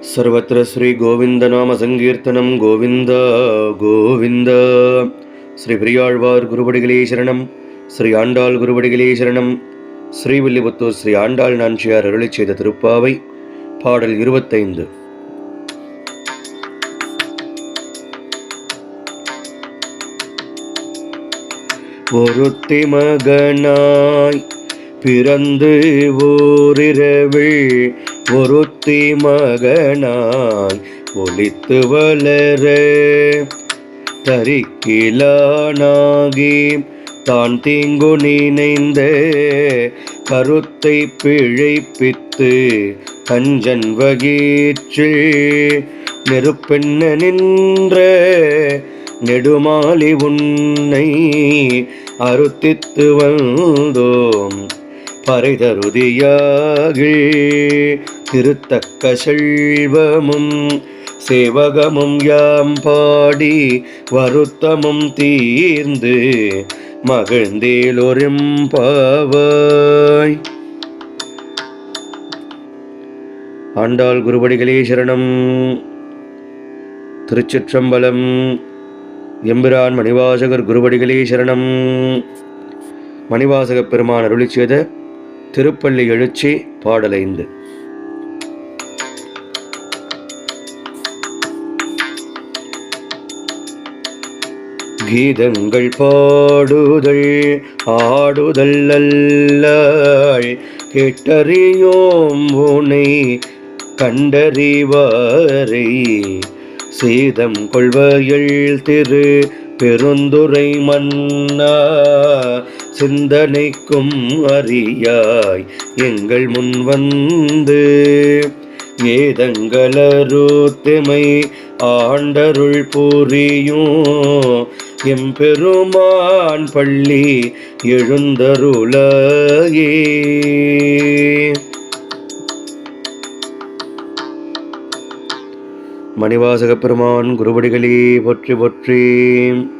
सर्वत्र श्री गोविंद नाम संकीर्तनम गोविंद गोविंद श्री प्रियाழ்வார் குருவடிகளே சரணம். ஸ்ரீ ஆண்டாள் குருவடிகளே சரணம். ஸ்ரீவில்லிபுத்தூர் ஸ்ரீ ஆண்டாள் நாச்சியார் அருளிச் செய்த திருப்பாவை பாடல் 25. ஒருத்தி மகனாய் பிறந்து ஓரிரவில் ஒருத்தி மகனாய் ஒளித்து வளர தரிக்கிலானாகி தான் தீங்கு நினைந்த கருத்தை பிழைப்பித்து கஞ்சன் வகீற்றில் நெருப்பெண்ண நின்ற நெடுமாலி உன்னை அறுத்தித்து வந்தோம் பறைதருதியாகி திருத்தக்க செல்வமும் சேவகமும் யாம் பாடி வருத்தமும் தீர்ந்து மகிழ்ந்தேலொரும்பாவாய். ஆண்டாள் குருவடிகளே சரணம். திருச்சிற்றம்பலம். எம்பிரான் மணிவாசகர் குருவடிகளே சரணம். மணிவாசகப் பெருமான் அருளிச் செய்த திருப்பள்ளி எழுச்சி பாடல் 5. கீதங்கள் பாடுதல் ஆடுதல் அல்லாய் கேட்டறியோம் உனை கண்டறிவாரை சீதம் கொள்வயல் திரு பெருந்துரை மன்னா சிந்தனைக்கும் அறியாய் எங்கள் முன் வந்து ஏதங்களருத்தமை ஆண்டருள் புரியும் எம்பெருமான் பள்ளி எழுந்தருளாயே. மணிவாசகப் பெருமான் குருவடிகளே போற்றி போற்றி.